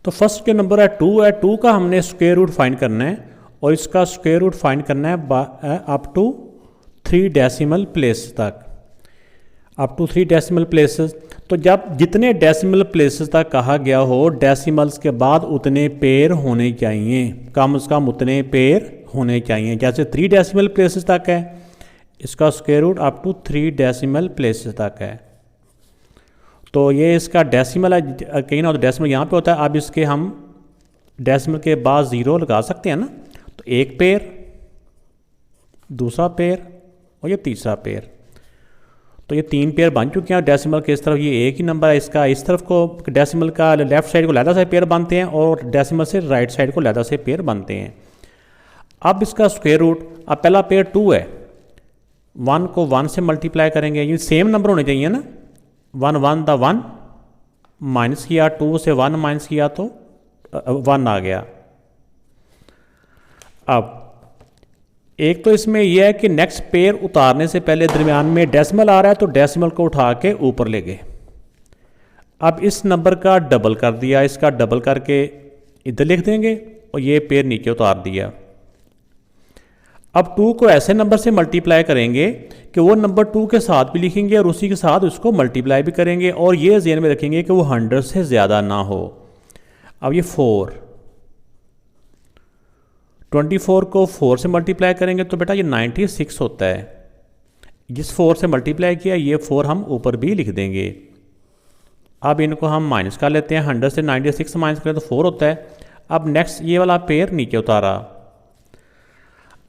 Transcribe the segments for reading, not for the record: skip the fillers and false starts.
तो फर्स्ट के नंबर है 2 है, 2 का हमने स्क्वायर रूट फाइंड करना है और इसका स्क्वायर रूट फाइंड करना है अप टू 3 डेसिमल प्लेस तक, अप टू 3 डेसिमल प्लेसेस। तो जब जितने डेसिमल प्लेसेस तक कहा गया हो, डेसिमल्स के बाद उतने पेयर होने चाहिए, कम से कम उतने पेयर होने चाहिए। जैसे 3 डेसिमल प्लेसेस तक है, इसका square root up to 3 decimal places तक है। तो ये इसका डेसिमल है, कहीं ना तो डेसिमल यहाँ पे होता है। अब इसके हम डेसिमल के बाद 0 लगा सकते हैं ना, तो एक पेयर, दूसरा पेयर और ये तीसरा पेयर। तो ये 3 पेयर बन चुके हैं। डेसिमल के इस तरफ ये एक ही नंबर है, इसका इस तरफ को डेसिमल का लेफ्ट साइड को लैदा से पेयर बनते हैं और डेसिमल से राइट साइड को लैदा से पेयर बनते हैं। अब इसका स्क्वायर रूट, अब पहला पेयर 2 है, 1 को 1 से मल्टीप्लाई करेंगे, ये सेम नंबर होने चाहिए ना। 1 1 द 1 माइनस किया, 2 से 1 माइनस किया तो 1 आ गया। अब एक तो इसमें यह है कि नेक्स्ट पेयर उतारने से पहले दरमियान में डेसिमल आ रहा है तो डेसिमल को उठा के ऊपर ले गए। अब इस नंबर का डबल कर दिया, इसका डबल करके इधर लिख देंगे और ये पेयर नीचे उतार दिया। अब 2 को ऐसे नंबर से मल्टीप्लाई करेंगे कि वो नंबर 2 के साथ भी लिखेंगे और उसी के साथ उसको मल्टीप्लाई भी करेंगे और ये ज़हन में रखेंगे कि वो 100 से ज़्यादा ना हो। अब ये 4, 24 को 4 से मल्टीप्लाई करेंगे तो बेटा ये 96 होता है। जिस 4 से मल्टीप्लाई किया ये 4 हम ऊपर भी लिख देंगे। अब इनको हम माइनस कर लेते हैं, 100 से 96 माइनस करें तो 4 होता है। अब नेक्स्ट ये वाला पेयर नीचे उतारा।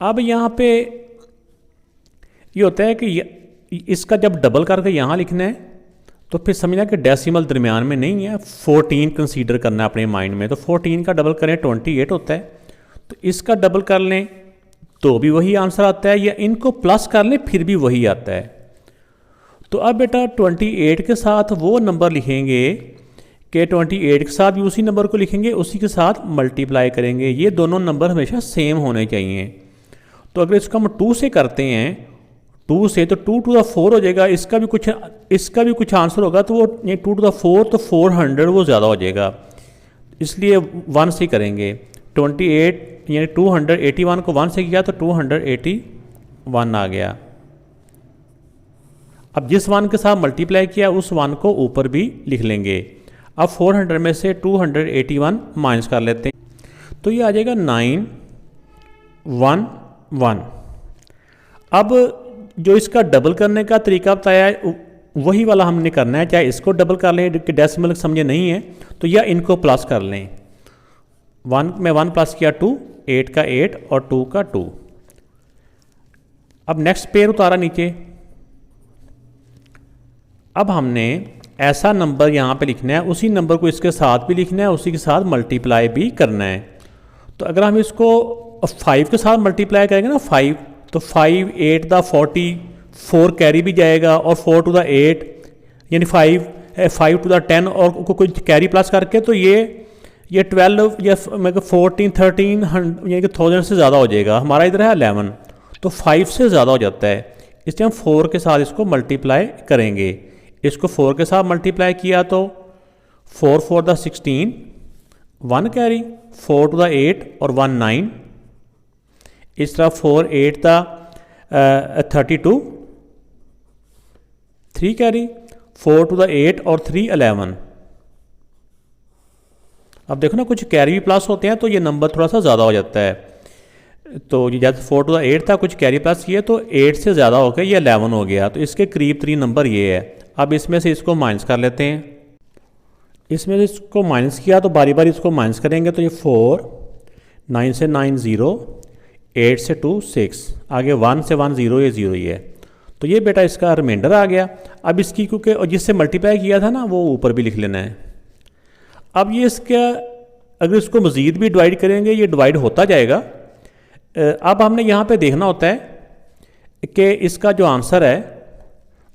अब यहाँ पे ये होता है कि इसका जब डबल करके यहाँ लिखना है तो फिर समझना कि डेसिमल दरमियान में नहीं है, 14 कंसीडर करना है अपने माइंड में। तो 14 का डबल करें 28 होता है, तो इसका डबल कर लें तो भी वही आंसर आता है, या इनको प्लस कर लें फिर भी वही आता है। तो अब बेटा 28 के साथ वो नंबर लिखेंगे कि 28 के साथ भी उसी नंबर को लिखेंगे, उसी के साथ मल्टीप्लाई करेंगे। ये दोनों नंबर हमेशा सेम होने चाहिए। तो अगर इसको हम 2 से करते हैं, 2 से तो 2 टू द 4 हो जाएगा, इसका भी कुछ आंसर होगा तो वो ये 2 टू द 4 तो 400 वो ज़्यादा हो जाएगा, इसलिए 1 से करेंगे। 28 यानी 281 को 1 से किया तो 281 आ गया। अब जिस 1 के साथ मल्टीप्लाई किया उस 1 को ऊपर भी लिख लेंगे। अब 400 में से 281 माइनस कर लेते हैं तो ये आ जाएगा 911। अब जो इसका डबल करने का तरीका बताया है वही वाला हमने करना है, चाहे इसको डबल कर लें कि डेसिमल समझे नहीं है तो या इनको प्लस कर लें। 1 में 1 प्लस किया 2, 8 का 8 और 2 का 2। अब नेक्स्ट पेयर उतारा नीचे। अब हमने ऐसा नंबर यहाँ पे लिखना है, उसी नंबर को इसके साथ भी लिखना है, उसी के साथ मल्टीप्लाई भी करना है। तो अगर हम इसको 5 के साथ मल्टीप्लाई करेंगे ना 5, तो 5 8 द 44 कैरी भी जाएगा और 4 टू द 8 यानी 5 टू द 10 और कोई कैरी प्लस करके तो ये 12 या 14 13 यानी कि 1000 से ज़्यादा हो जाएगा। हमारा इधर है 11 तो 5 से ज़्यादा हो जाता है, इसलिए हम 4 के साथ इसको मल्टीप्लाई करेंगे। इसको 4 के साथ मल्टीप्लाई किया तो 4 4 द 16 1 कैरी, 4 टू द 8 और 1 9। इस तरह 4 8 द 32 3 कैरी, 4 टू द 8 और 3 11। अब देखो ना कुछ कैरी भी प्लस होते हैं तो ये नंबर थोड़ा सा ज़्यादा हो जाता है। तो ये जैसे 4 टू द 8 था, कुछ कैरी प्लस किए तो 8 से ज़्यादा हो गया, ये 11 हो गया। तो इसके करीब 3 नंबर ये है। अब इसमें से इसको माइनस कर लेते हैं। इसमें से इसको माइनस किया तो बारी बारी इसको माइनस करेंगे तो ये 4, 9 से 9 0, 8 से 2 6, आगे 1 से 1 0, ये 0 ही है। तो ये बेटा इसका रिमाइंडर आ गया। अब इसकी क्योंकि जिससे मल्टीप्लाई किया था ना वो ऊपर भी लिख लेना है। अब ये इसका अगर इसको मज़ीद भी डिवाइड करेंगे ये डिवाइड होता जाएगा। अब हमने यहाँ पे देखना होता है कि इसका जो आंसर है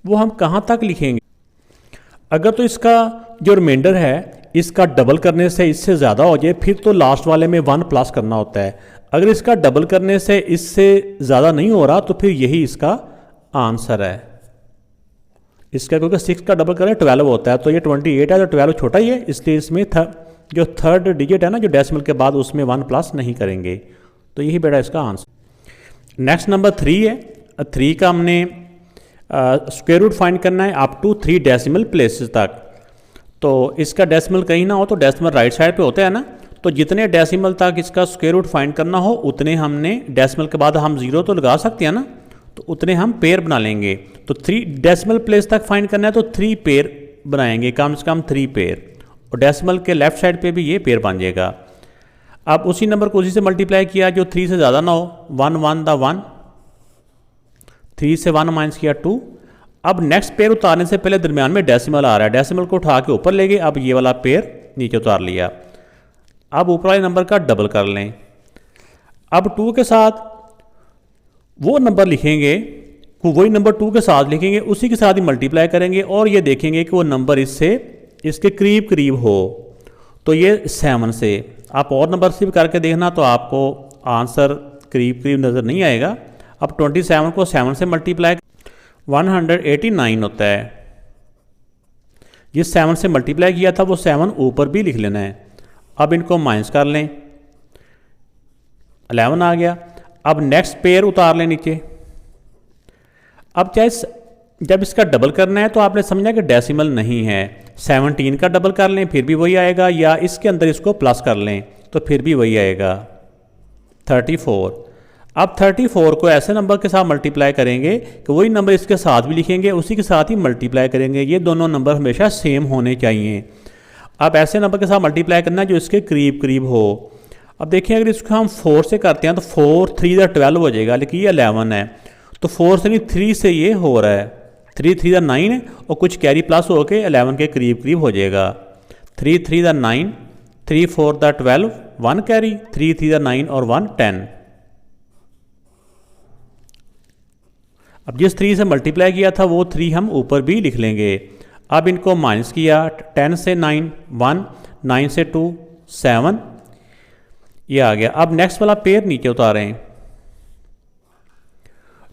वो हम कहाँ तक लिखेंगे। अगर तो इसका जो रिमाइंडर है इसका डबल करने से इससे ज़्यादा हो जाए फिर तो लास्ट वाले में 1 प्लस करना होता है। अगर इसका डबल करने से इससे ज़्यादा नहीं हो रहा तो फिर यही इसका आंसर है। इसका क्योंकि 6 का डबल करें 12 होता है, तो ये 28 है, तो 12 छोटा ही है, इसलिए इसमें जो थर्ड डिजिट है ना जो डेसिमल के बाद, उसमें 1 प्लस नहीं करेंगे। तो यही बेटा इसका आंसर। नेक्स्ट नंबर 3 है। 3 का हमने स्क्वायर रूट फाइंड करना है अप टू 3 डेसिमल प्लेसेस तक। तो इसका डेसिमल कहीं ना हो तो डेसिमल राइट साइड पे होता है ना, तो जितने डेसिमल तक इसका स्क्वायर रूट फाइंड करना हो उतने हमने डेसिमल के बाद हम 0 तो लगा सकते हैं ना, तो उतने हम पेयर बना लेंगे। तो 3 डेसिमल प्लेस तक फाइंड करना है तो 3 पेयर बनाएंगे, कम से कम 3 पेयर, और डेसिमल के लेफ्ट साइड पे भी ये पेयर बन जाएगा। अब उसी नंबर को उसी से मल्टीप्लाई किया जो 3 से ज़्यादा ना हो, 1 1 द 1, 3 से 1 माइनस किया 2। अब नेक्स्ट पेयर उतारने से पहले दरमियान में डेसिमल आ रहा है, डेसिमल को उठा के ऊपर ले गए, अब ये वाला पेयर नीचे उतार लिया। अब ऊपर वाले नंबर का डबल कर लें। अब 2 के साथ वो नंबर लिखेंगे, वही नंबर 2 के साथ लिखेंगे, उसी के साथ ही मल्टीप्लाई करेंगे और ये देखेंगे कि वो नंबर इसके करीब करीब हो। तो ये 7 से आप और नंबर से भी करके देखना, तो आपको आंसर करीब करीब नज़र नहीं आएगा। अब 27 को 7 से मल्टीप्लाई 189 होता है। जिस 7 से मल्टीप्लाई किया था वो 7 ऊपर भी लिख लेना है। अब इनको माइनस कर लें, 11 आ गया। अब नेक्स्ट पेयर उतार लें नीचे। अब चाहे जब इसका डबल करना है तो आपने समझा कि डेसिमल नहीं है, 17 का डबल कर लें फिर भी वही आएगा, या इसके अंदर इसको प्लस कर लें तो फिर भी वही आएगा, 34। अब 34 को ऐसे नंबर के साथ मल्टीप्लाई करेंगे कि वही नंबर इसके साथ भी लिखेंगे, उसी के साथ ही मल्टीप्लाई करेंगे। ये दोनों नंबर हमेशा सेम होने चाहिए। अब ऐसे नंबर के साथ मल्टीप्लाई करना है जो इसके करीब करीब हो। अब देखिए अगर इसको हम 4 से करते हैं तो 4 3 12 हो जाएगा, लेकिन ये 11 है, तो 4 से नहीं 3 से ये हो रहा है, 3 3 9 है, और कुछ कैरी प्लस होके 11 के करीब करीब हो जाएगा। 3 3 9, 3 4 12, 1 कैरी, 3 3 9 और 1 10। अब जिस 3 से मल्टीप्लाई किया था वो 3 हम ऊपर भी लिख लेंगे। अब इनको माइनस किया, 10 से 9 1, 9 से 2 7, ये आ गया। अब नेक्स्ट वाला पेयर नीचे उतारें,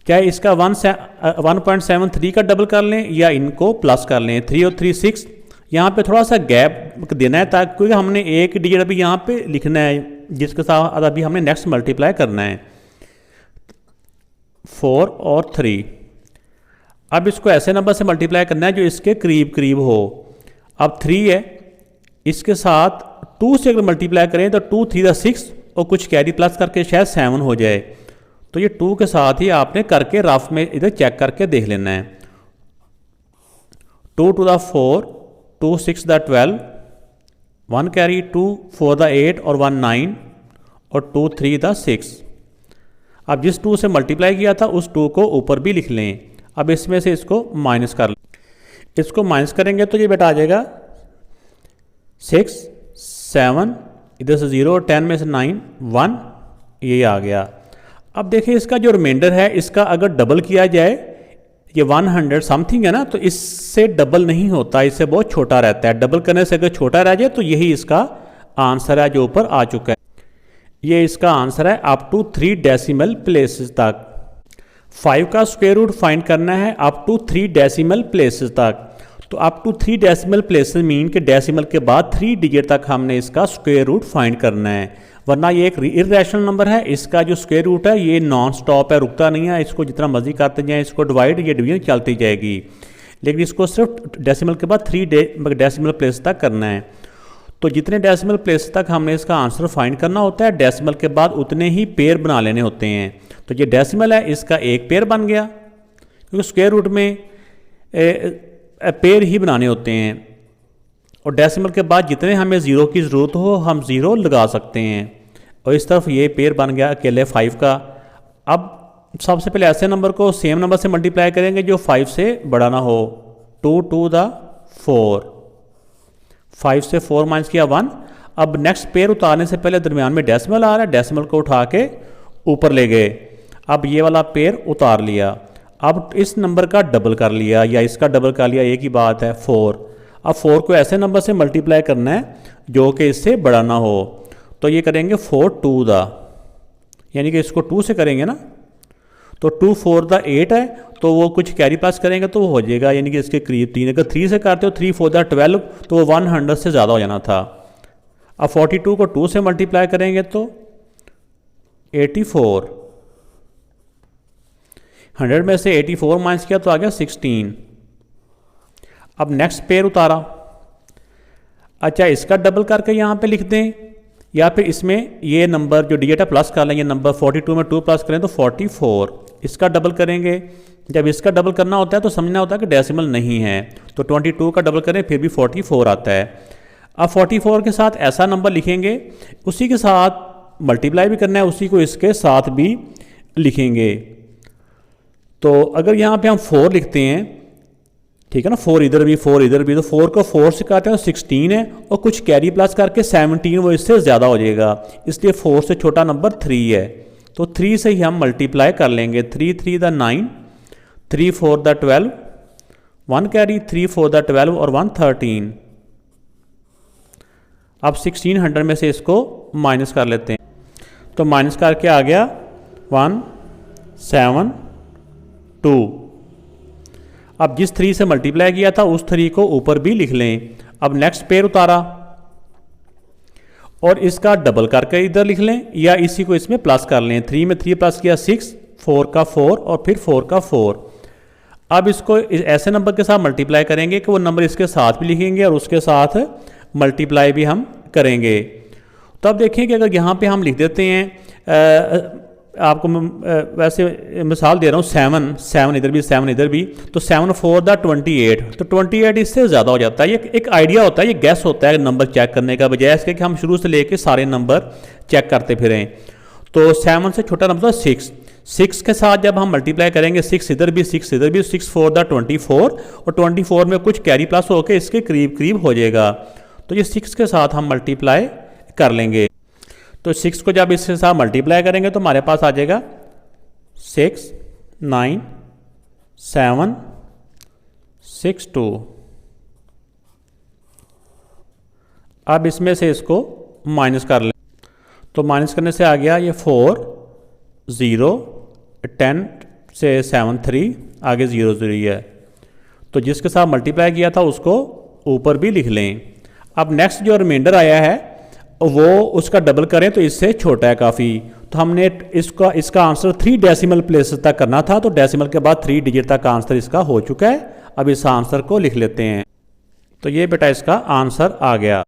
चाहे इसका 1.73 का डबल कर लें या इनको प्लस कर लें, 3 और 3 6। यहाँ पे थोड़ा सा गैप देना है ताकि, क्योंकि हमने एक डिजिट अभी यहाँ पे लिखना है जिसके साथ अभी हमने नेक्स्ट मल्टीप्लाई करना है, 4 और 3। अब इसको ऐसे नंबर से मल्टीप्लाई करना है जो इसके करीब करीब हो। अब 3 है, इसके साथ 2 से अगर मल्टीप्लाई करें तो 2 3 6 और कुछ कैरी प्लस करके शायद 7 हो जाए। तो ये 2 के साथ ही आपने करके रफ में इधर चेक करके देख लेना है। 2 2 4, 2 6 12, 1 कैरी, 2 4 8 और 1 9 और 2 3 6। अब जिस 2 से मल्टीप्लाई किया था उस 2 को ऊपर भी लिख लें। अब इसमें से इसको माइनस कर लें, इसको माइनस करेंगे तो ये बेटा आ जाएगा 6 7, इधर से 0, 10 में से 9 1, ये आ गया। अब देखिए इसका जो रिमाइंडर है इसका अगर डबल किया जाए, ये 100 समथिंग है ना, तो इससे डबल नहीं होता, इससे बहुत छोटा रहता है। डबल करने से अगर छोटा रह जाए तो यही इसका आंसर है जो ऊपर आ चुका है। ये इसका आंसर है अप टू 3 डेसिमल प्लेसेस तक। 5 का स्क्वायर रूट फाइंड करना है अप टू 3 डेसिमल प्लेसेस तक। तो up to 3 decimal places mean के डेसिमल के बाद 3 डिजिट तक हमने इसका स्क्वायर रूट फाइंड करना है, वरना ये एक इर्रेशनल नंबर है। इसका जो स्क्वायर रूट है ये नॉन स्टॉप है, रुकता नहीं है, इसको जितना मर्जी करते जाएं, इसको डिवाइड या डिवीजन चलती जाएगी, लेकिन इसको सिर्फ डेसिमल के बाद 3 डेसिमल प्लेस तक करना है। तो जितने डेसिमल प्लेस तक हमने इसका आंसर फाइंड करना होता है, डेसिमल के बाद उतने ही पेयर बना लेने होते हैं। तो ये डेसिमल है, इसका एक पेयर बन गया, क्योंकि स्क्वायर रूट में पेयर ही बनाने होते हैं। और डेसिमल के बाद जितने हमें 0 की ज़रूरत हो हम 0 लगा सकते हैं। और इस तरफ ये पेयर बन गया अकेले 5 का। अब सबसे पहले ऐसे नंबर को सेम नंबर से मल्टीप्लाई करेंगे जो 5 से बड़ा ना हो। 2 2 4, 5 से 4 माइनस किया 1। अब नेक्स्ट पेयर उतारने से पहले दरमियान में डेसिमल आ रहा है, डेसिमल को उठा के ऊपर ले गए। अब ये वाला पेयर उतार लिया। अब इस नंबर का डबल कर लिया या इसका डबल कर लिया, एक ही बात है, 4। अब 4 को ऐसे नंबर से मल्टीप्लाई करना है जो कि इससे बड़ा ना हो। तो ये करेंगे 4 2 यानी कि इसको 2 से करेंगे ना, तो 2 4 द 8 है, तो वो कुछ कैरी पास करेंगे तो वो हो जाएगा, यानी कि इसके करीब 3। अगर 3 से करते हो 3 4 द 12, तो वो 100 से ज़्यादा हो जाना था। अब 42 को 2 से मल्टीप्लाई करेंगे तो 84, 100 में से 84 माइनस किया तो आ गया 16। अब नेक्स्ट पेयर उतारा। अच्छा, इसका डबल करके यहाँ पे लिख दें, या फिर इसमें ये नंबर जो डिजिट है प्लस कर लेंगे, नंबर 42 में 2 प्लस करें तो 44। इसका डबल करेंगे। जब इसका डबल करना होता है तो समझना होता है कि डेसिमल नहीं है, तो 22 का डबल करें फिर भी 44 आता है। अब 44 के साथ ऐसा नंबर लिखेंगे, उसी के साथ मल्टीप्लाई भी करना है, उसी को इसके साथ भी लिखेंगे। तो अगर यहाँ पे हम 4 लिखते हैं, ठीक है ना, 4 इधर भी 4 इधर भी, तो 4 को 4 से काटते हैं तो 16 है, और कुछ कैरी प्लस करके 17, वो इससे ज़्यादा हो जाएगा, इसलिए 4 से छोटा नंबर 3 है। तो 3 से ही हम मल्टीप्लाई कर लेंगे। 3 3 द 9, 3 4 द 12, 1 कैरी, 3 4 द 12 और 1 13। अब 1600 में से इसको माइनस कर लेते हैं, तो माइनस करके आ गया 1 7 2। अब जिस 3 से मल्टीप्लाई किया था उस 3 को ऊपर भी लिख लें। अब नेक्स्ट पेयर उतारा और इसका डबल करके इधर लिख लें, या इसी को इसमें प्लस कर लें। 3 में 3 प्लस किया 6, 4 का 4 और फिर 4 का 4। अब इसको ऐसे नंबर के साथ मल्टीप्लाई करेंगे कि वो नंबर इसके साथ भी लिखेंगे और उसके साथ मल्टीप्लाई भी हम करेंगे। तो अब देखें कि अगर यहाँ पे हम लिख देते हैं, आपको वैसे मिसाल दे रहा हूँ, 7 7 इधर भी 7 इधर भी, तो 7 4 द 28, तो 28 इससे ज़्यादा हो जाता है। ये एक आइडिया होता है, ये गैस होता है नंबर चेक करने का, बजाय इसके कि हम शुरू से लेके सारे नंबर चेक करते फिरें। तो 7 से छोटा नंबर 6, 6 के साथ जब हम मल्टीप्लाई करेंगे, 6 इधर भी 6 इधर भी, 6 4 द 24, और 24 में कुछ कैरी प्लस होकर इसके करीब करीब हो जाएगा। तो ये 6 के साथ हम मल्टीप्लाई कर लेंगे। तो 6 को जब इसके साथ मल्टीप्लाई करेंगे तो हमारे पास आ जाएगा 6 9 7 6 2। अब इसमें से इसको माइनस कर लें, तो माइनस करने से आ गया ये 4 0 10 से 7 3, आगे 0 0 है। तो जिसके साथ मल्टीप्लाई किया था उसको ऊपर भी लिख लें। अब नेक्स्ट जो रिमाइंडर आया है वो उसका डबल करें तो इससे छोटा है काफ़ी, तो हमने इसका आंसर 3 डेसिमल प्लेसेस तक करना था, तो डेसिमल के बाद 3 डिजिट तक आंसर इसका हो चुका है। अब इस आंसर को लिख लेते हैं, तो ये बेटा इसका आंसर आ गया।